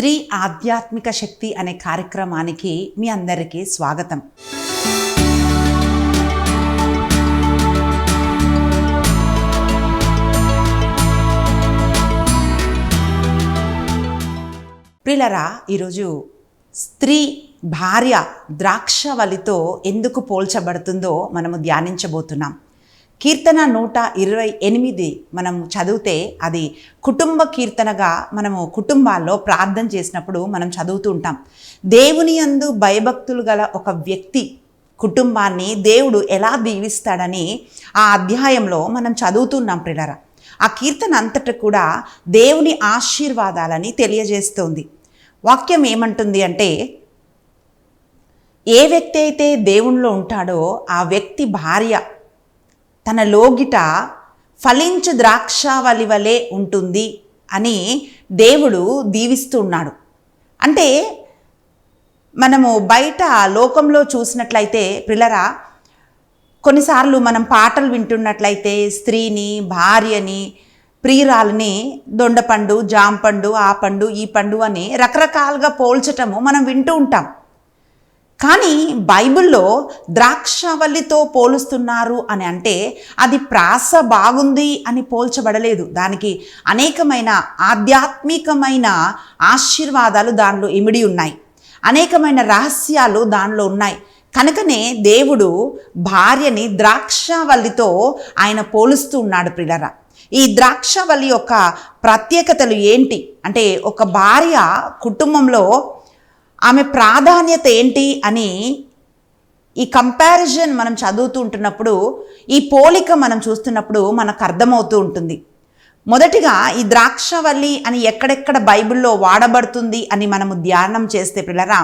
స్త్రీ ఆధ్యాత్మిక శక్తి అనే కార్యక్రమానికి మీ అందరికీ స్వాగతం. ప్రియులారా, ఈరోజు స్త్రీ భార్య ద్రాక్షవల్లితో ఎందుకు పోల్చబడుతుందో మనము ధ్యానించబోతున్నాం. కీర్తన 128 మనం చదివితే అది కుటుంబ కీర్తనగా మనము కుటుంబాల్లో ప్రార్థన చేసినప్పుడు మనం చదువుతూ ఉంటాం. దేవుని యందు భయభక్తులు గల ఒక వ్యక్తి కుటుంబాన్ని దేవుడు ఎలా దీవిస్తాడని ఆ అధ్యాయంలో మనం చదువుతున్నాం. ప్రియులారా, ఆ కీర్తన అంతటా కూడా దేవుని ఆశీర్వాదాలని తెలియజేస్తోంది. వాక్యం ఏమంటుంది అంటే, ఏ వ్యక్తి అయితే దేవునిలో ఉంటాడో ఆ వ్యక్తి భార్య తన లోగిట ఫలించు ద్రాక్షావల్లి వలె ఉంటుంది అని దేవుడు దీవిస్తున్నాడు. అంటే మనము బయట లోకంలో చూసినట్లయితే ప్రియులారా, కొన్నిసార్లు మనం పాటలు వింటున్నట్లయితే స్త్రీని, భార్యని, ప్రియురాలని దొండపండు, జాంపండు, ఆ పండు, ఈ పండు అని రకరకాలుగా పోల్చటము మనం వింటూ ఉంటాం. కానీ బైబిల్లో ద్రాక్షవల్లితో పోలుస్తున్నారు అని అంటే అది ప్రాస బాగుంది అని పోల్చబడలేదు. దానికి అనేకమైన ఆధ్యాత్మికమైన ఆశీర్వాదాలు దానిలో ఇమిడి ఉన్నాయి, అనేకమైన రహస్యాలు దానిలో ఉన్నాయి. కనుకనే దేవుడు భార్యని ద్రాక్షవల్లితో ఆయన పోలుస్తూ ఉన్నాడు. ప్రియులారా, ఈ ద్రాక్షవల్లి యొక్క ప్రత్యేకతలు ఏంటి అంటే, ఒక భార్య కుటుంబంలో ఆమె ప్రాధాన్యత ఏంటి అని ఈ కంపారిజన్ మనం చదువుతూ ఉంటున్నప్పుడు, ఈ పోలిక మనం చూస్తున్నప్పుడు మనకు అర్థమవుతూ ఉంటుంది. మొదటిగా ఈ ద్రాక్షవల్లి అని ఎక్కడెక్కడ బైబిల్లో వాడబడుతుంది అని మనము ధ్యానం చేస్తే పిల్లరా,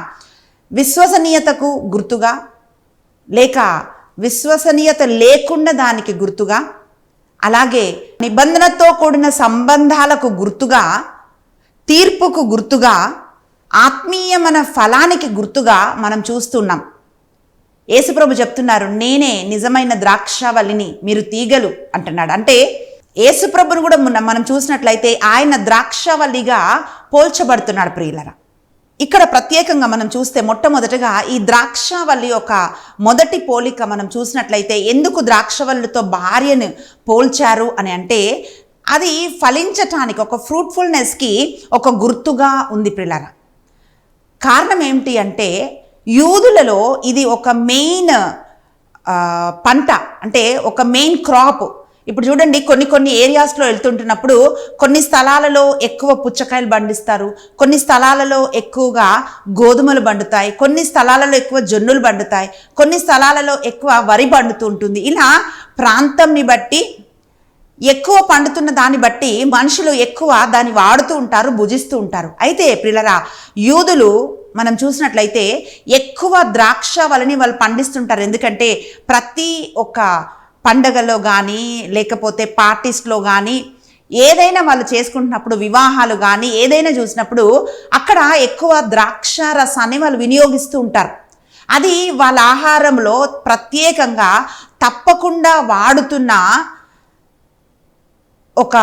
విశ్వసనీయతకు గుర్తుగా, లేక విశ్వసనీయత లేకుండా దానికి గుర్తుగా, అలాగే నిబంధనతో కూడిన సంబంధాలకు గుర్తుగా, తీర్పుకు గుర్తుగా, ఆత్మీయమైన ఫలానికి గుర్తుగా మనం చూస్తున్నాం. యేసుప్రభు చెప్తున్నారు, నేనే నిజమైన ద్రాక్షవల్లిని, మీరు తీగలు అంటున్నాడు. అంటే యేసుప్రభుని కూడా మనం చూసినట్లయితే ఆయన ద్రాక్షవల్లిగా పోల్చబడుతున్నాడు. ప్రియులరా, ఇక్కడ ప్రత్యేకంగా మనం చూస్తే మొట్టమొదటిగా ఈ ద్రాక్షవల్లి యొక్క మొదటి పోలిక మనం చూసినట్లయితే, ఎందుకు ద్రాక్షవల్లితో భార్యను పోల్చారు అని అంటే, అది ఫలించటానికి, ఒక ఫ్రూట్ఫుల్నెస్కి ఒక గుర్తుగా ఉంది. ప్రియులరా, కారణం ఏమిటి అంటే, యూదులలో ఇది ఒక మెయిన్ పంట, అంటే ఒక మెయిన్ క్రాప్. ఇప్పుడు చూడండి, కొన్ని ఏరియాస్లో వెళ్తుంటున్నప్పుడు కొన్ని స్థలాలలో ఎక్కువ పుచ్చకాయలు పండిస్తారు, కొన్ని స్థలాలలో ఎక్కువగా గోధుమలు పండుతాయి, కొన్ని స్థలాలలో ఎక్కువ జొన్నులు పండుతాయి, కొన్ని స్థలాలలో ఎక్కువ వరి పండుతూ ఉంటుంది. ఇలా ప్రాంతంని బట్టి, ఎక్కువ పండుతున్న దాన్ని బట్టి మనుషులు ఎక్కువ దాన్ని వాడుతూ ఉంటారు, భుజిస్తూ ఉంటారు. అయితే ప్రియులారా, యూదులు మనం చూసినట్లయితే ఎక్కువ ద్రాక్షవల్లిని వాళ్ళు పండిస్తుంటారు. ఎందుకంటే ప్రతి ఒక్క పండగలో కానీ, లేకపోతే పార్టీస్లో కానీ, ఏదైనా వాళ్ళు చేసుకుంటున్నప్పుడు, వివాహాలు కానీ ఏదైనా చూసినప్పుడు అక్కడ ఎక్కువ ద్రాక్ష రసాన్ని వాళ్ళు వినియోగిస్తూ ఉంటారు. అది వాళ్ళ ఆహారంలో ప్రత్యేకంగా తప్పకుండా వాడుతున్న ఒక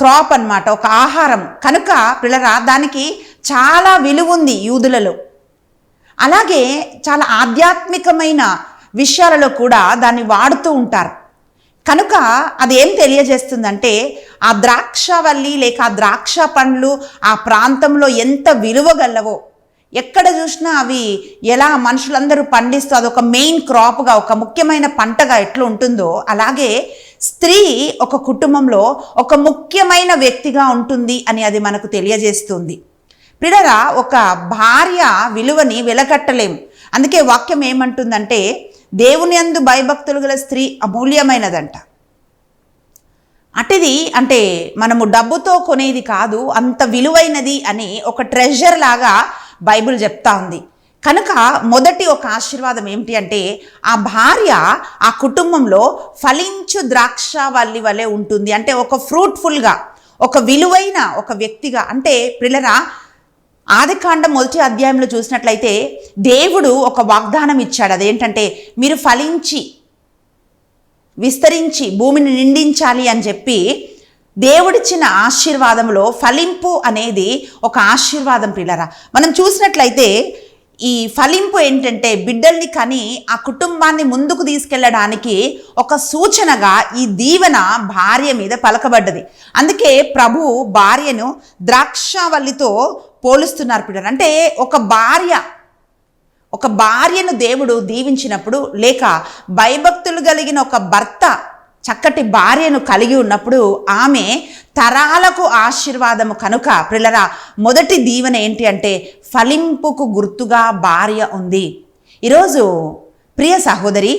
క్రాప్ అన్నమాట, ఒక ఆహారం. కనుక పిల్లరా, దానికి చాలా విలువ ఉంది యూదులలో. అలాగే చాలా ఆధ్యాత్మికమైన విషయాలలో కూడా దాన్ని వాడుతూ ఉంటారు. కనుక అది ఏం తెలియజేస్తుందంటే, ఆ ద్రాక్షవల్లి లేక ఆ ద్రాక్ష పండ్లు ఆ ప్రాంతంలో ఎంత విలువ గలవో, ఎక్కడ చూసినా అవి ఎలా మనుషులందరూ పండిస్తూ అదొక మెయిన్ క్రాప్గా, ఒక ముఖ్యమైన పంటగా ఎట్లా ఉంటుందో, అలాగే స్త్రీ ఒక కుటుంబంలో ఒక ముఖ్యమైన వ్యక్తిగా ఉంటుంది అని అది మనకు తెలియజేస్తుంది. ప్రియులారా, ఒక భార్య విలువని వెలకట్టలేము. అందుకే వాక్యం ఏమంటుందంటే, దేవుని యందు భయభక్తులు గల స్త్రీ అమూల్యమైనదంట. అటిది అంటే మనము డబ్బుతో కొనేది కాదు, అంత విలువైనది అని ఒక ట్రెజర్ లాగా బైబిల్ చెప్తా ఉంది. కనుక మొదటి ఒక ఆశీర్వాదం ఏమిటి అంటే, ఆ భార్య ఆ కుటుంబంలో ఫలించు ద్రాక్షవల్లి వలె ఉంటుంది. అంటే ఒక ఫ్రూట్ఫుల్గా, ఒక విలువైన ఒక వ్యక్తిగా. అంటే ప్రియులారా, ఆదికాండం 1వ అధ్యాయంలో చూసినట్లయితే దేవుడు ఒక వాగ్దానం ఇచ్చాడు. అదేంటంటే, మీరు ఫలించి విస్తరించి భూమిని నిండించాలి అని చెప్పి దేవుడిచ్చిన ఆశీర్వాదంలో ఫలింపు అనేది ఒక ఆశీర్వాదం పిల్లరా. మనం చూసినట్లయితే ఈ ఫలింపు ఏంటంటే బిడ్డల్ని కని ఆ కుటుంబాన్ని ముందుకు తీసుకెళ్ళడానికి ఒక సూచనగా ఈ దీవెన భార్య మీద పలకబడ్డది. అందుకే ప్రభు భార్యను ద్రాక్షావల్లితో పోలుస్తున్నారు పిల్లలు. అంటే ఒక భార్యను దేవుడు దీవించినప్పుడు, లేక భయభక్తులు కలిగిన ఒక భర్త చక్కటి భార్యను కలిగి ఉన్నప్పుడు ఆమె తరాలకు ఆశీర్వాదము కనుక పిల్లరా, మొదటి దీవెన ఏంటి అంటే ఫలింపుకు గుర్తుగా భార్య ఉంది. ఈరోజు ప్రియ సహోదరి,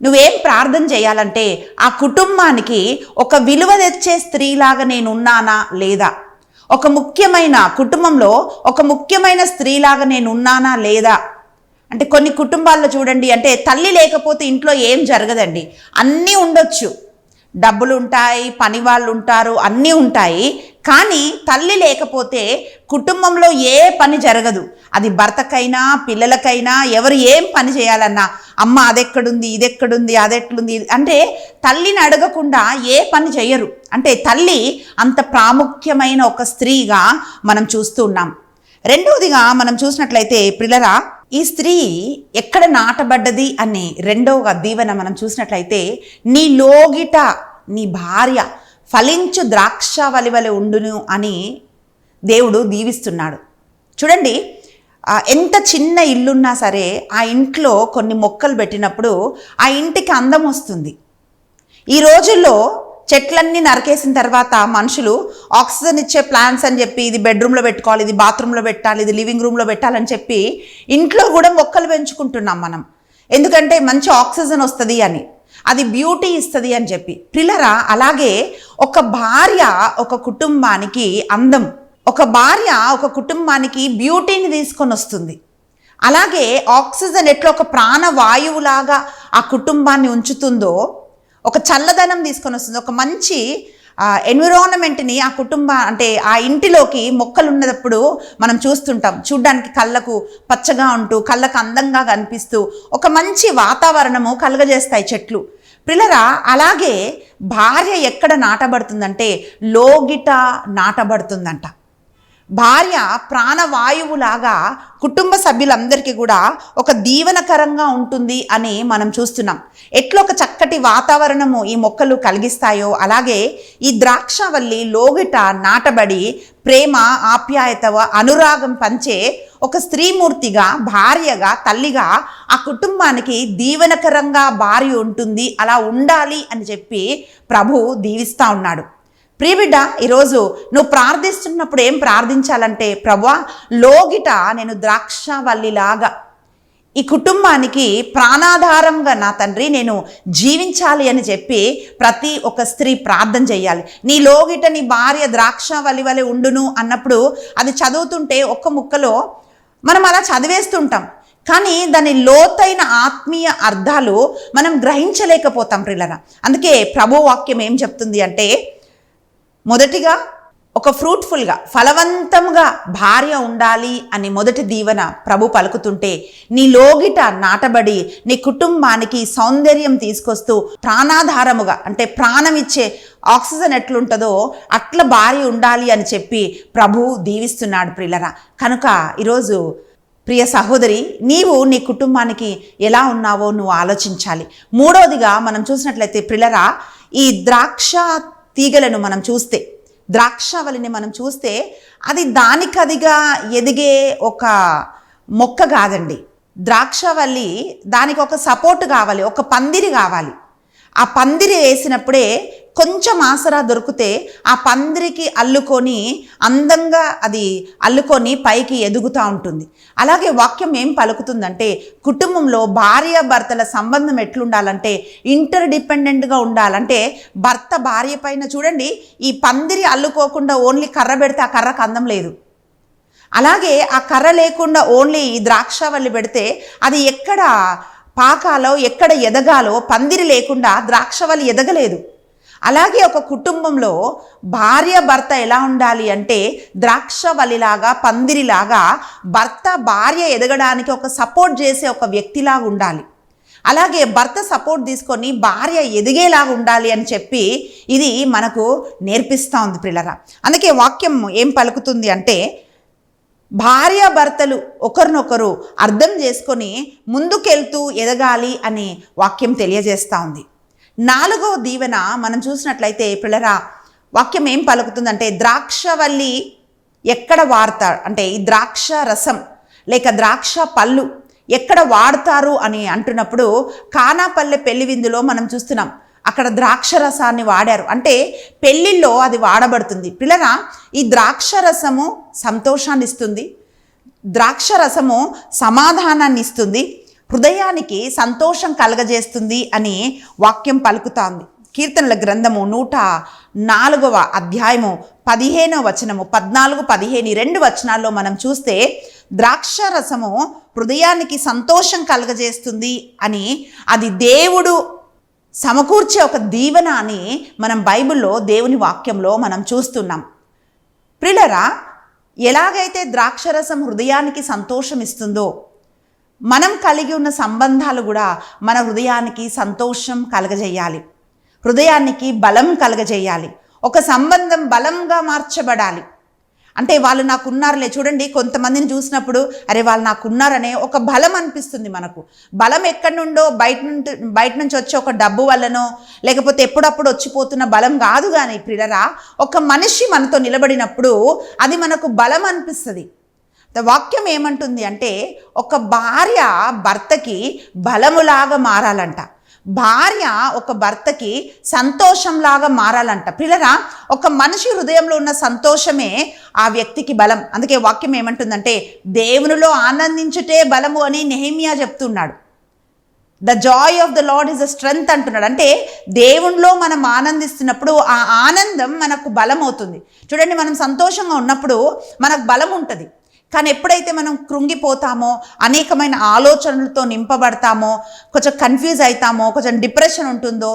నువ్వేం ప్రార్థన చేయాలంటే ఆ కుటుంబానికి ఒక విలువ తెచ్చే స్త్రీలాగా నేనున్నానా లేదా, ఒక ముఖ్యమైన కుటుంబంలో ఒక ముఖ్యమైన స్త్రీలాగా నేనున్నానా లేదా. అంటే కొన్ని కుటుంబాల్లో చూడండి, అంటే తల్లి లేకపోతే ఇంట్లో ఏం జరగదండి. అన్నీ ఉండొచ్చు, డబ్బులు ఉంటాయి, పని వాళ్ళు ఉంటారు, అన్నీ ఉంటాయి. కానీ తల్లి లేకపోతే కుటుంబంలో ఏ పని జరగదు. అది భర్తకైనా పిల్లలకైనా ఎవరు ఏం పని చేయాలన్నా అమ్మ అదెక్కడుంది, ఇదెక్కడుంది, అదెట్లుంది అంటే తల్లిని అడగకుండా ఏ పని చేయరు. అంటే తల్లి అంత ప్రాముఖ్యమైన ఒక స్త్రీగా మనం చూస్తూ ఉన్నాం. రెండవదిగా మనం చూసినట్లయితే పిల్లరా, ఈ స్త్రీ ఎక్కడ నాటబడ్డది అని రెండవ దీవెన మనం చూసినట్లయితే నీ లోగిట నీ భార్య ఫలించు ద్రాక్షావల్లి వలె ఉండును అని దేవుడు దీవిస్తున్నాడు. చూడండి, ఎంత చిన్న ఇల్లున్నా సరే ఆ ఇంట్లో కొన్ని మొక్కలు పెట్టినప్పుడు ఆ ఇంటికి అందం వస్తుంది. ఈ రోజుల్లో చెట్లన్నీ నరికేసిన తర్వాత మనుషులు ఆక్సిజన్ ఇచ్చే ప్లాంట్స్ అని చెప్పి ఇది బెడ్రూమ్లో పెట్టుకోవాలి, ఇది బాత్రూంలో పెట్టాలి, ఇది లివింగ్ రూమ్లో పెట్టాలని చెప్పి ఇంట్లో కూడా మొక్కలు పెంచుకుంటున్నాం మనం. ఎందుకంటే మంచి ఆక్సిజన్ వస్తుంది అని, అది బ్యూటీ ఇస్తుంది అని చెప్పి. పిల్లరా, అలాగే ఒక భార్య ఒక కుటుంబానికి అందం, ఒక భార్య ఒక కుటుంబానికి బ్యూటీని తీసుకొని వస్తుంది. అలాగే ఆక్సిజన్ ఎట్లా ఒక ప్రాణవాయువులాగా ఆ కుటుంబాన్ని ఉంచుతుందో, ఒక చల్లదనం తీసుకొని వస్తుంది, ఒక మంచి ఎన్విరాన్మెంట్ని ఆ అంటే ఆ ఇంటిలోకి మొక్కలు ఉన్నప్పుడు మనం చూస్తుంటాం. చూడ్డానికి కళ్ళకు పచ్చగా ఉంటూ కళ్ళకు అందంగా కనిపిస్తూ ఒక మంచి వాతావరణము కలుగజేస్తాయి చెట్లు. పిల్లరా, అలాగే భార్య ఎక్కడ నాటబడుతుందంటే లోగిట నాటబడుతుందంట. భార్య ప్రాణవాయువులాగా కుటుంబ సభ్యులందరికీ కూడా ఒక దీవెనకరంగా ఉంటుంది అని మనం చూస్తున్నాం. ఎట్లా ఒక చక్కటి వాతావరణము ఈ మొక్కలు కలిగిస్తాయో అలాగే ఈ ద్రాక్షావల్లి లోగిట నాటబడి ప్రేమ, ఆప్యాయత, అనురాగం పంచే ఒక స్త్రీమూర్తిగా, భార్యగా, తల్లిగా ఆ కుటుంబానికి దీవెనకరంగా భార్య ఉంటుంది. అలా ఉండాలి అని చెప్పి ప్రభు దీవిస్తూ ఉన్నాడు. ప్రియబిడ్డ, ఈరోజు నువ్వు ప్రార్థిస్తున్నప్పుడు ఏం ప్రార్థించాలంటే, ప్రభువా లోగిట నేను ద్రాక్షావల్లిలాగా ఈ కుటుంబానికి ప్రాణాధారంగా నా తండ్రి నేను జీవించాలి అని చెప్పి ప్రతి ఒక్క స్త్రీ ప్రార్థన చేయాలి. నీ లోగిట నీ భార్య ద్రాక్షావల్లి వలె ఉండును అన్నప్పుడు అది చదువుతుంటే ఒక్క ముక్కలో మనం అలా చదివేస్తుంటాం, కానీ దాని లోతైన ఆత్మీయ అర్థాలు మనం గ్రహించలేకపోతాం పిల్లరా. అందుకే ప్రభు వాక్యం ఏం చెప్తుంది అంటే, మొదటిగా ఒక ఫ్రూట్ఫుల్గా ఫలవంతంగా భార్య ఉండాలి అని మొదటి దీవెన ప్రభు పలుకుతుంటే, నీ లోగిట నాటబడి నీ కుటుంబానికి సౌందర్యం తీసుకొస్తూ ప్రాణాధారముగా, అంటే ప్రాణం ఇచ్చే ఆక్సిజన్ ఎట్లుంటుందో అట్లా భార్య ఉండాలి అని చెప్పి ప్రభు దీవిస్తున్నాడు ప్రియులరా. కనుక ఈరోజు ప్రియ సహోదరి, నీవు నీ కుటుంబానికి ఎలా ఉన్నావో నువ్వు ఆలోచించాలి. మూడవదిగా మనం చూసినట్లయితే ప్రియులరా, ఈ ద్రాక్ష తీగలను మనం చూస్తే, ద్రాక్షావల్లిని మనం చూస్తే అది దానికదిగా ఎదిగే ఒక మొక్క కాదండి. ద్రాక్షావల్లి దానికి ఒక సపోర్ట్ కావాలి, ఒక పందిరి కావాలి. ఆ పందిరి వేసినప్పుడే కొంచెం ఆసరా దొరికితే ఆ పందిరికి అల్లుకొని అందంగా అది అల్లుకొని పైకి ఎదుగుతూ ఉంటుంది. అలాగే వాక్యం ఏం పలుకుతుందంటే, కుటుంబంలో భార్య భర్తల సంబంధం ఎట్లుండాలంటే ఇంటర్ డిపెండెంట్గా ఉండాలంటే, భర్త భార్య పైన చూడండి, ఈ పందిరి అల్లుకోకుండా ఓన్లీ కర్ర పెడితే ఆ కర్రకు అందం లేదు. అలాగే ఆ కర్ర లేకుండా ఓన్లీ ద్రాక్షావల్లి పెడితే అది ఎక్కడ పాకాలో ఎక్కడ ఎదగాలో, పందిరి లేకుండా ద్రాక్షావల్లి ఎదగలేదు. అలాగే ఒక కుటుంబంలో భార్య భర్త ఎలా ఉండాలి అంటే ద్రాక్షావల్లిలాగా, పందిరిలాగా భర్త భార్య ఎదగడానికి ఒక సపోర్ట్ చేసే ఒక వ్యక్తిలాగా ఉండాలి. అలాగే భర్త సపోర్ట్ తీసుకొని భార్య ఎదిగేలాగా ఉండాలి అని చెప్పి ఇది మనకు నేర్పిస్తూ ఉంది పిల్లరా. అందుకే వాక్యం ఏం పలుకుతుంది అంటే భార్యాభర్తలు ఒకరినొకరు అర్థం చేసుకొని ముందుకెళ్తూ ఎదగాలి అని వాక్యం తెలియజేస్తూ ఉంది. 4వ దీవెన మనం చూసినట్లయితే పిల్లరా, వాక్యం ఏం పలుకుతుందంటే ద్రాక్షవల్లి ఎక్కడ వాడతారు అంటే ఈ ద్రాక్ష రసం లేక ద్రాక్ష పళ్ళు ఎక్కడ వాడతారు అని అంటున్నప్పుడు కానాపల్లె పెళ్లి విందులో మనం చూస్తున్నాం. అక్కడ ద్రాక్ష రసాన్ని వాడారు, అంటే పెళ్ళిళ్ళలో అది వాడబడుతుంది. పిల్లరా, ఈ ద్రాక్ష రసము సంతోషాన్ని ఇస్తుంది, ద్రాక్ష రసము సమాధానాన్ని ఇస్తుంది, హృదయానికి సంతోషం కలగజేస్తుంది అని వాక్యం పలుకుతోంది. కీర్తనల గ్రంథము 104వ అధ్యాయము 15వ వచనము 14, 15 ఈ 2 వచనాల్లో మనం చూస్తే ద్రాక్ష రసము హృదయానికి సంతోషం కలగజేస్తుంది అని, అది దేవుడు సమకూర్చే ఒక దీవెన అని మనం బైబిల్లో దేవుని వాక్యంలో మనం చూస్తున్నాం. ప్రియులారా, ఎలాగైతే ద్రాక్షరసం హృదయానికి సంతోషం ఇస్తుందో మనం కలిగి ఉన్న సంబంధాలు కూడా మన హృదయానికి సంతోషం కలగజేయాలి, హృదయానికి బలం కలగజేయాలి. ఒక సంబంధం బలంగా మార్చబడాలి. అంటే వాళ్ళు నాకు ఉన్నారులే, చూడండి కొంతమందిని చూసినప్పుడు అరే వాళ్ళు నాకు ఉన్నారనే ఒక బలం అనిపిస్తుంది మనకు. బలం ఎక్కడి నుండో బయట నుంచి వచ్చే ఒక డబ్బు వల్లనో లేకపోతే ఎప్పుడప్పుడు వచ్చిపోతున్న బలం కాదు. కానీ ప్రియులారా, ఒక మనిషి మనతో నిలబడినప్పుడు అది మనకు బలం అనిపిస్తుంది. వాక్యం ఏమంటుంది అంటే ఒక భార్య భర్తకి బలములాగా మారాలంట, భార్య ఒక భర్తకి సంతోషంలాగా మారాలంట. పిల్లరా, ఒక మనిషి హృదయంలో ఉన్న సంతోషమే ఆ వ్యక్తికి బలం. అందుకే వాక్యం ఏమంటుందంటే దేవునిలో ఆనందించుటే బలము అని నెహెమియా చెప్తున్నాడు. The Joy of the lord is the strength అంటున్నాడు. అంటే దేవునిలో మనం ఆనందిస్తున్నప్పుడు ఆ ఆనందం మనకు బలం అవుతుంది. చూడండి, మనం సంతోషంగా ఉన్నప్పుడు మనకు బలం ఉంటుంది. కానీ ఎప్పుడైతే మనం కృంగిపోతామో, అనేకమైన ఆలోచనలతో నింపబడతామో, కొంచెం కన్ఫ్యూజ్ అవుతామో, కొంచెం డిప్రెషన్ ఉంటుందో,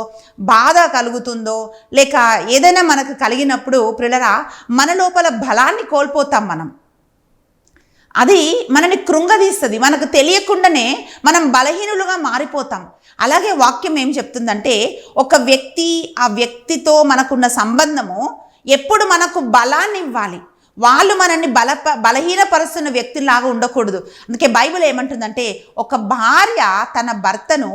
బాధ కలుగుతుందో, లేక ఏదైనా మనకు కలిగినప్పుడు ప్రియులారా మన లోపల బలాన్ని కోల్పోతాం మనం. అది మనని కృంగదీస్తుంది, మనకు తెలియకుండానే మనం బలహీనులుగా మారిపోతాం. అలాగే వాక్యం ఏం చెప్తుందంటే ఒక వ్యక్తి, ఆ వ్యక్తితో మనకున్న సంబంధము ఎప్పుడు మనకు బలాన్ని ఇవ్వాలి. వాళ్ళు మనల్ని బలహీనపరుస్తున్న వ్యక్తిలాగా ఉండకూడదు. అందుకే బైబిల్ ఏమంటుందంటే ఒక భార్య తన భర్తను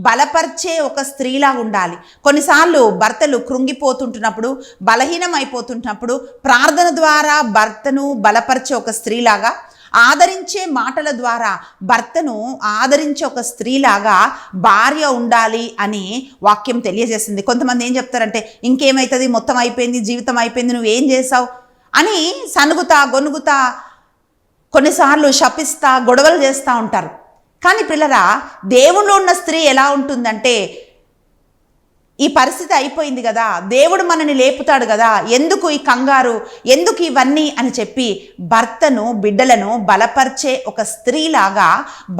బలపరిచే ఒక స్త్రీలాగా ఉండాలి. కొన్నిసార్లు భర్తలు కృంగిపోతుంటున్నప్పుడు, బలహీనం అయిపోతుంటున్నప్పుడు ప్రార్థన ద్వారా భర్తను బలపరిచే ఒక స్త్రీలాగా, ఆదరించే మాటల ద్వారా భర్తను ఆదరించే ఒక స్త్రీలాగా భార్య ఉండాలి అని వాక్యం తెలియజేస్తుంది. కొంతమంది ఏం చెప్తారంటే ఇంకేమవుతుంది, మొత్తం అయిపోయింది, జీవితం అయిపోయింది, నువ్వేం చేసావు అని సనుగుతా గొనుగుతా కొన్నిసార్లు శపిస్తా గొడవలు చేస్తూ ఉంటారు. కానీ పిల్లరా, దేవునిలో ఉన్న స్త్రీ ఎలా ఉంటుందంటే ఈ పరిస్థితి అయిపోయింది కదా, దేవుడు మనని లేపుతాడు కదా, ఎందుకు ఈ కంగారు, ఎందుకు ఇవన్నీ అని చెప్పి భర్తను బిడ్డలను బలపరిచే ఒక స్త్రీలాగా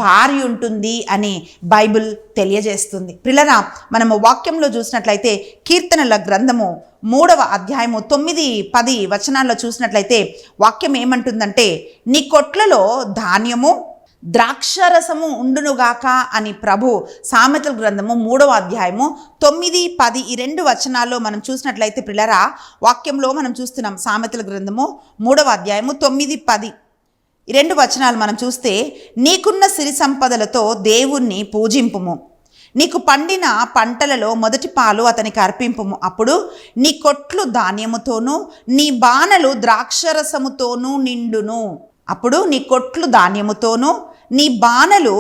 భార్య ఉంటుంది అని బైబిల్ తెలియజేస్తుంది. పిల్లరా, మనము వాక్యంలో చూసినట్లయితే కీర్తనల గ్రంథము 3వ అధ్యాయము 9, 10 వచనాల్లో చూసినట్లయితే వాక్యం ఏమంటుందంటే నీ కొట్లలో ధాన్యము ద్రాక్షరసము ఉండునుగాక అని ప్రభు సామెతల గ్రంథము 3వ అధ్యాయము 9, 10 ఈ 2 వచనాల్లో మనం చూసినట్లయితే పిల్లరా వాక్యంలో మనం చూస్తున్నాం. సామెతల గ్రంథము 3వ అధ్యాయము 9, 10 ఈ 2 వచనాలు మనం చూస్తే నీకున్న సిరి సంపదలతో దేవుణ్ణి పూజింపుము, నీకు పండిన పంటలలో మొదటి పాలు అతనికి అర్పింపుము, అప్పుడు నీ కొట్లు ధాన్యముతోనూ నీ బాణలు ద్రాక్షరసముతోనూ నిండును. అప్పుడు నీ కొట్లు ధాన్యముతోనూ నీ బాణలు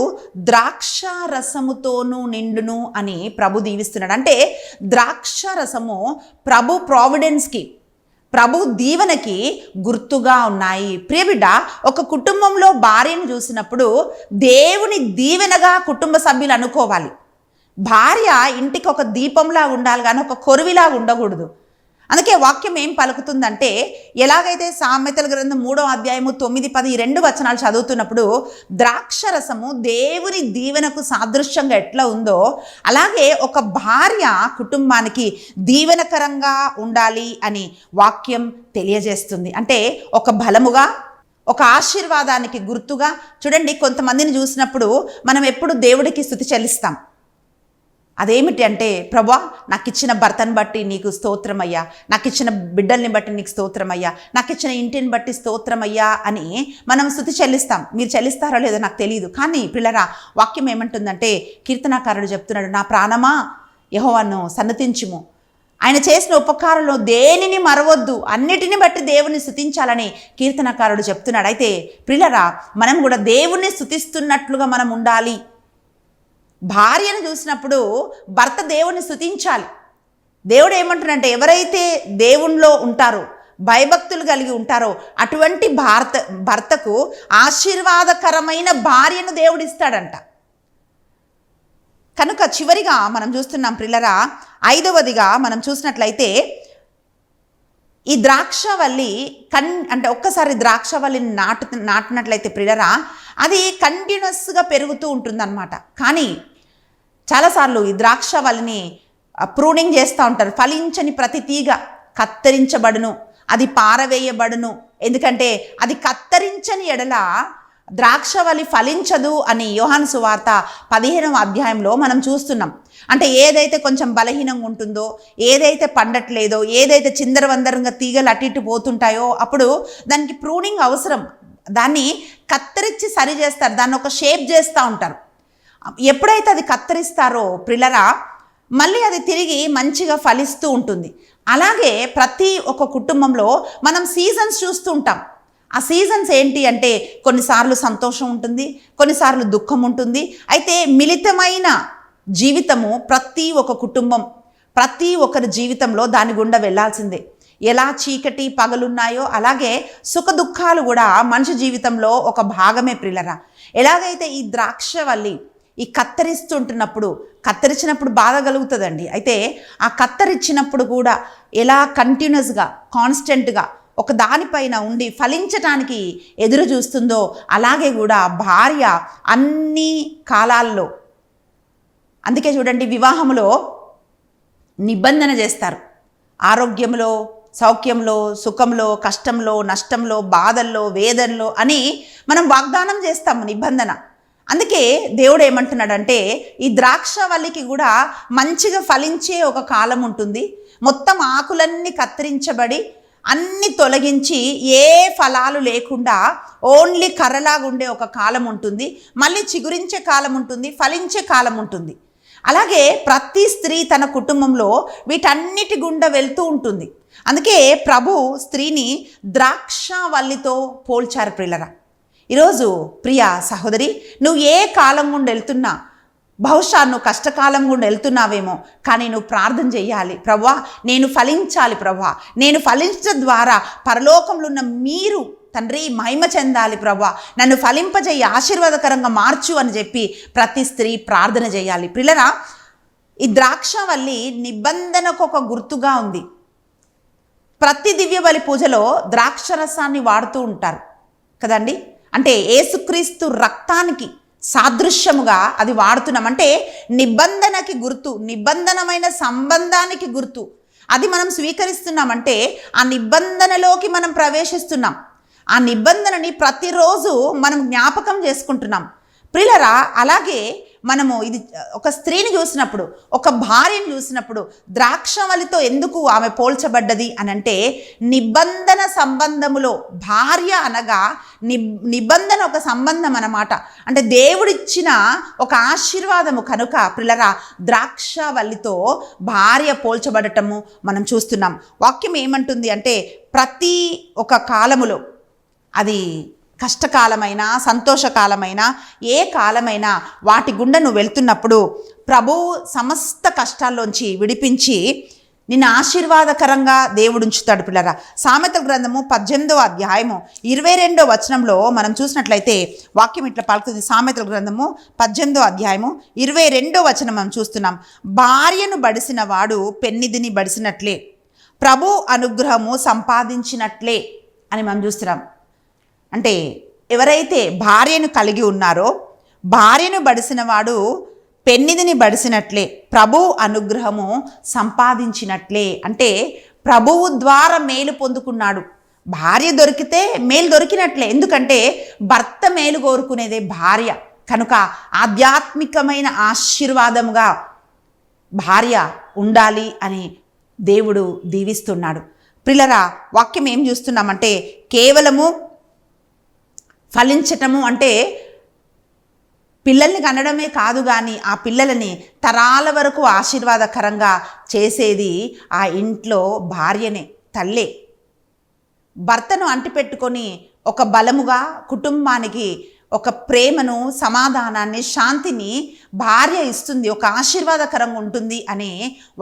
ద్రాక్షరసముతోనూ నిండును అని ప్రభు దీవిస్తున్నాడు. అంటే ద్రాక్షరసము ప్రభు ప్రావిడెన్స్కి, ప్రభు దీవెనకి గుర్తుగా ఉన్నాయి. ప్రియబిడ్డ, ఒక కుటుంబంలో భార్యను చూసినప్పుడు దేవుని దీవెనగా కుటుంబ సభ్యులు అనుకోవాలి. భార్య ఇంటికి ఒక దీపంలా ఉండాలి కానీ ఒక కొరువిలాగా ఉండకూడదు. అందుకే వాక్యం ఏం పలుకుతుందంటే ఎలాగైతే సామెతల గ్రంథం 3వ అధ్యాయము 9, 10 ఈ 2 వచనాలు చదువుతున్నప్పుడు ద్రాక్షరసము దేవుని దీవెనకు సాదృశ్యంగా ఎట్లా ఉందో అలాగే ఒక భార్య కుటుంబానికి దీవెనకరంగా ఉండాలి అని వాక్యం తెలియజేస్తుంది. అంటే ఒక బలముగా, ఒక ఆశీర్వాదానికి గుర్తుగా. చూడండి, కొంతమందిని చూసినప్పుడు మనం ఎప్పుడు దేవుడికి స్తుతి చెల్లిస్తాం, అదేమిటి అంటే, ప్రభా నాకు ఇచ్చిన భర్తను బట్టి నీకు స్తోత్రమయ్యా, నాకు ఇచ్చిన బిడ్డల్ని బట్టి నీకు స్తోత్రమయ్యా, నాకు ఇచ్చిన ఇంటిని బట్టి స్తోత్రమయ్యా అని మనం స్తుతి చెల్లిస్తాం. మీరు చెల్లిస్తారో లేదో నాకు తెలియదు. కానీ పిల్లరా, వాక్యం ఏమంటుందంటే, కీర్తనాకారుడు చెప్తున్నాడు, నా ప్రాణమా యెహోవాను సన్నతించుము, ఆయన చేసిన ఉపకారంలో దేనిని మరవద్దు, అన్నిటిని బట్టి దేవుని స్తుతించాలని కీర్తనకారుడు చెప్తున్నాడు. అయితే పిల్లరా, మనం కూడా దేవుణ్ణి స్తుతిస్తున్నట్లుగా మనం ఉండాలి. భార్యను చూసినప్పుడు భర్త దేవుణ్ణి స్తుతించాలి. దేవుడు ఏమంటున్నాడంటే, ఎవరైతే దేవునిలో ఉంటారో, భయభక్తులు కలిగి ఉంటారో అటువంటి భర్తకు ఆశీర్వాదకరమైన భార్యను దేవుడు ఇస్తాడంట. కనుక చివరిగా మనం చూస్తున్నాం పిల్లరా, 5వదిగా మనం చూసినట్లయితే, ఈ ద్రాక్షవల్లి అంటే ఒక్కసారి ద్రాక్షవల్లిని నాటినట్లయితే పిల్లరా, అది కంటిన్యూస్గా పెరుగుతూ ఉంటుందన్నమాట. కానీ చాలాసార్లు ఈ ద్రాక్షవల్లిని ప్రూనింగ్ చేస్తూ ఉంటారు. ఫలించని ప్రతి తీగ కత్తిరించబడును, అది పారవేయబడును. ఎందుకంటే అది కత్తిరించని ఎడల ద్రాక్షవల్లి ఫలించదు అని యోహాను సువార్త 15వ అధ్యాయంలో మనం చూస్తున్నాం. అంటే ఏదైతే కొంచెం బలహీనంగా ఉంటుందో, ఏదైతే పండట్లేదో, ఏదైతే చిందరవందరంగా తీగలు అటు ఇటు పోతుంటాయో అప్పుడు దానికి ప్రూనింగ్ అవసరం. దాన్ని కత్తిరించి సరి చేస్తారు, దాన్ని ఒక షేప్ చేస్తూ ఉంటారు. ఎప్పుడైతే అది కత్తిరిస్తారో పిల్లరా, మళ్ళీ అది తిరిగి మంచిగా ఫలిస్తూ ఉంటుంది. అలాగే ప్రతి ఒక్క కుటుంబంలో మనం సీజన్స్ చూస్తూ ఉంటాం. ఆ సీజన్స్ ఏంటి అంటే, కొన్నిసార్లు సంతోషం ఉంటుంది, కొన్నిసార్లు దుఃఖం ఉంటుంది. అయితే మిళితమైన జీవితము ప్రతి ఒక్క కుటుంబం, ప్రతి ఒక్కరి జీవితంలో దాని గుండా వెళ్ళాల్సిందే. ఎలా చీకటి పగలున్నాయో అలాగే సుఖ దుఃఖాలు కూడా మనిషి జీవితంలో ఒక భాగమే ప్రియులరా. ఎలాగైతే ఈ ద్రాక్షవల్లి ఈ కత్తిరించినప్పుడు బాధ కలుగుతుందండి. అయితే ఆ కత్తిరించినప్పుడు కూడా ఎలా కంటిన్యూస్గా కాన్స్టెంట్గా ఒక దానిపైన ఉండి ఫలించటానికి ఎదురు చూస్తుందో, అలాగే కూడా భార్య అన్ని కాలాల్లో, అందుకే చూడండి వివాహంలో నిబంధన చేస్తారు. ఆరోగ్యంలో, సౌఖ్యంలో, సుఖంలో, కష్టంలో, నష్టంలో, బాధల్లో, వేదనలో అని మనం వాగ్దానం చేస్తాము, నిబంధన. అందుకే దేవుడు ఏమంటున్నాడంటే, ఈ ద్రాక్షవల్లికి కూడా మంచిగా ఫలించే ఒక కాలం ఉంటుంది. మొత్తం ఆకులన్నీ కత్తిరించబడి అన్ని తొలగించి ఏ ఫలాలు లేకుండా ఓన్లీ కర్రలాగా ఉండే ఒక కాలం ఉంటుంది. మళ్ళీ చిగురించే కాలం ఉంటుంది, ఫలించే కాలం ఉంటుంది. అలాగే ప్రతి స్త్రీ తన కుటుంబంలో వీటన్నిటి గుండా వెళ్తూ ఉంటుంది. అందుకే ప్రభు స్త్రీని ద్రాక్షవల్లితో పోల్చారు ప్రియులరా. ఈరోజు ప్రియ సహోదరి, నువ్వు ఏ కాలం గుండా వెళ్తున్నా, బహుశా నువ్వు కష్టకాలం గుండా వెళ్తున్నావేమో, కానీ నువ్వు ప్రార్థన చేయాలి. ప్రభువా నేను ఫలించాలి, ప్రభువా నేను ఫలించడం ద్వారా పరలోకంలో ఉన్న మీరు తండ్రి మహిమ చెందాలి, ప్రభువా నన్ను ఫలింపజేయి, ఆశీర్వాదకరంగా మార్చు అని చెప్పి ప్రతి స్త్రీ ప్రార్థన చేయాలి. ప్రియులరా, ఈ ద్రాక్షవల్లి నిబంధనకు ఒక గుర్తుగా ఉంది. ప్రతి దివ్యబలి పూజలో ద్రాక్షరసాన్ని వాడుతూ ఉంటారు కదండి. అంటే యేసుక్రీస్తు రక్తానికి సాదృశ్యముగా అది వాడుతున్నాం. అంటే నిబంధనకి గుర్తు, నిబంధనమైన సంబంధానికి గుర్తు. అది మనం స్వీకరిస్తున్నామంటే ఆ నిబంధనలోకి మనం ప్రవేశిస్తున్నాం. ఆ నిబంధనని ప్రతిరోజు మనం జ్ఞాపకం చేసుకుంటున్నాం ప్రియులరా. అలాగే మనము ఇది ఒక స్త్రీని చూసినప్పుడు, ఒక భార్యను చూసినప్పుడు ద్రాక్షవల్లితో ఎందుకు ఆమె పోల్చబడ్డది అని అంటే, నిబంధన సంబంధములో భార్య అనగా నిబంధన ఒక సంబంధం అన్నమాట. అంటే దేవుడిచ్చిన ఒక ఆశీర్వాదము కనుక ప్రియులరా, ద్రాక్షవల్లితో భార్య పోల్చబడటము మనం చూస్తున్నాం. వాక్యం ఏమంటుంది అంటే, ప్రతి ఒక కాలములో, అది కష్టకాలమైనా సంతోషకాలమైనా ఏ కాలమైనా వాటి గుండా నువ్వు వెళ్తున్నప్పుడు ప్రభువు సమస్త కష్టాల్లోంచి విడిపించి నిన్ను ఆశీర్వాదకరంగా దేవుడు ఉంచుతాడు పిల్లరా. సామెతల గ్రంథము 18వ అధ్యాయము 22వ వచనంలో మనం చూసినట్లయితే వాక్యం ఇట్లా పలుకుతుంది. సామెతల గ్రంథము 18వ అధ్యాయము 22వ వచనం మనం చూస్తున్నాం. భార్యను బడిసిన వాడు పెన్నిధిని బడిసినట్లే, ప్రభు అనుగ్రహము సంపాదించినట్లే అని మనం చూస్తున్నాం. అంటే ఎవరైతే భార్యను కలిగి ఉన్నారో, భార్యను బడిసిన వాడు పెన్నిధిని బడిసినట్లే, ప్రభు అనుగ్రహము సంపాదించినట్లే. అంటే ప్రభువు ద్వారా మేలు పొందుకున్నాడు. భార్య దొరికితే మేలు దొరికినట్లే. ఎందుకంటే భర్త మేలు కోరుకునేదే భార్య. కనుక ఆధ్యాత్మికమైన ఆశీర్వాదముగా భార్య ఉండాలి అని దేవుడు దీవిస్తున్నాడు. ప్రియులారా, వాక్యం ఏం చూస్తున్నామంటే కేవలము ఫలించటము అంటే పిల్లల్ని కనడమే కాదు, కానీ ఆ పిల్లలని తరాల వరకు ఆశీర్వాదకరంగా చేసేది ఆ ఇంట్లో భార్యనే, తల్లే. భర్తను అంటిపెట్టుకొని ఒక బలముగా కుటుంబానికి ఒక ప్రేమను, సమాధానాన్ని, శాంతిని భార్య ఇస్తుంది, ఒక ఆశీర్వాదకరంగా ఉంటుంది అనే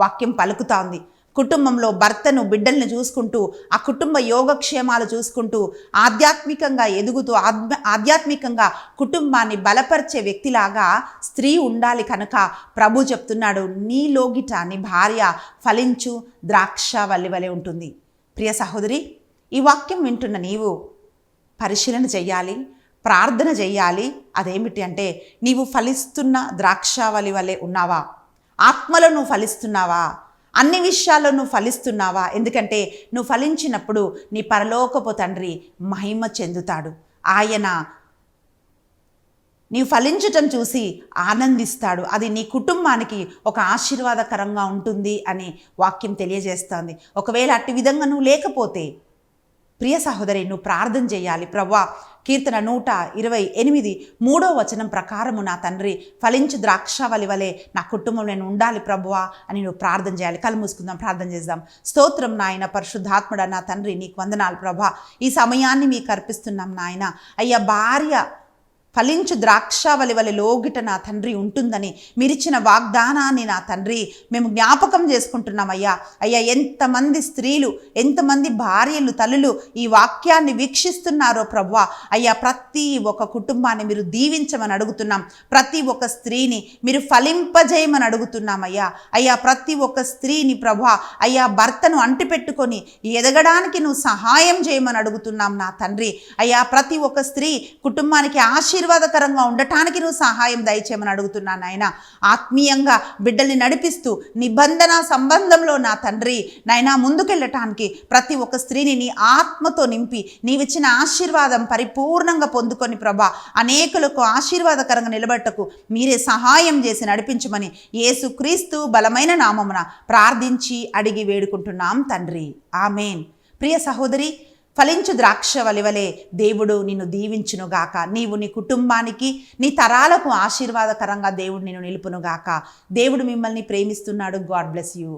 వాక్యం పలుకుతా ఉంది. కుటుంబంలో భర్తను, బిడ్డల్ని చూసుకుంటూ, ఆ కుటుంబ యోగక్షేమాలు చూసుకుంటూ, ఆధ్యాత్మికంగా ఎదుగుతూ, ఆధ్యాత్మికంగా కుటుంబాన్ని బలపరిచే వ్యక్తిలాగా స్త్రీ ఉండాలి. కనుక ప్రభు చెప్తున్నాడు, నీలోగిట నీ భార్య ఫలించు ద్రాక్షావల్లి వలె ఉంటుంది. ప్రియ సహోదరి, ఈ వాక్యం వింటున్న నీవు పరిశీలన చెయ్యాలి, ప్రార్థన చెయ్యాలి. అదేమిటి అంటే, నీవు ఫలిస్తున్న ద్రాక్షావళి వలె ఉన్నావా? ఆత్మలో నువ్వు ఫలిస్తున్నావా? అన్ని విషయాల్లో నువ్వు ఫలిస్తున్నావా? ఎందుకంటే నువ్వు ఫలించినప్పుడు నీ పరలోకపు తండ్రి మహిమ చెందుతాడు. ఆయన నీవు ఫలించటం చూసి ఆనందిస్తాడు. అది నీ కుటుంబానికి ఒక ఆశీర్వాదకరంగా ఉంటుంది అని వాక్యం తెలియజేస్తుంది. ఒకవేళ అట్టి విధంగా నువ్వు లేకపోతే ప్రియ సహోదరి, నువ్వు ప్రార్థన చేయాలి. ప్రభువా, కీర్తన 128 3వ వచనం ప్రకారము నా తండ్రి ఫలించు ద్రాక్షావళి వలె నా కుటుంబం నేను ఉండాలి ప్రభువా అని నువ్వు ప్రార్థన చేయాలి. కళ్ళు మూసుకుందాం, ప్రార్థన చేద్దాం. స్తోత్రం నాయన, పరిశుద్ధాత్ముడా నా తండ్రి, నీకు వందనాలు ప్రభా. ఈ సమయాన్ని మీకు అర్పిస్తున్నాం నాయన. అయ్యా, భార్య ఫలించు ద్రాక్షావళి వలె లోగిట నా తండ్రి ఉంటుందని మీరిచ్చిన వాగ్దానాన్ని నా తండ్రి మేము జ్ఞాపకం చేసుకుంటున్నాం. అయ్యా, ఎంతమంది స్త్రీలు, ఎంతమంది భార్యలు, తల్లులు ఈ వాక్యాన్ని వీక్షిస్తున్నారో ప్రభువా. అయ్యా, ప్రతి ఒక్క కుటుంబాన్ని మీరు దీవించమని అడుగుతున్నాం. ప్రతి ఒక్క స్త్రీని మీరు ఫలింపజేయమని అడుగుతున్నాం. అయ్యా, ప్రతి ఒక్క స్త్రీని ప్రభువా, అయ్యా, భర్తను అంటిపెట్టుకొని ఎదగడానికి నువ్వు సహాయం చేయమని అడుగుతున్నాం నా తండ్రి. అయ్యా, ప్రతి ఒక్క స్త్రీ కుటుంబానికి ఆశీర్వాదకరంగా ఉండటానికి నువ్వు సహాయం దయచేయమని అడుగుతున్నాను నాయన. ఆత్మీయంగా బిడ్డల్ని నడిపిస్తూ నిబంధన సంబంధంలో నా తండ్రి నాయన ముందుకెళ్ళటానికి ప్రతి ఒక్క స్త్రీని నీ ఆత్మతో నింపి నీవిచ్చిన ఆశీర్వాదం పరిపూర్ణంగా పొందుకొని ప్రభా అనేకులకు ఆశీర్వాదకరంగా నిలబెట్టకు మీరే సహాయం చేసి నడిపించమని యేసుక్రీస్తు బలమైన నామమున ప్రార్థించి అడిగి వేడుకుంటున్నాం తండ్రి. ఆమేన్. ప్రియ సహోదరి, ఫలించు ద్రాక్షవల్లి వలె దేవుడు నిన్ను దీవించునుగాక. నీవు నీ కుటుంబానికి, నీ తరాలకు ఆశీర్వాదకరంగా దేవుడు నిన్ను నిలుపునుగాక. దేవుడు మిమ్మల్ని ప్రేమిస్తున్నాడు. God bless you.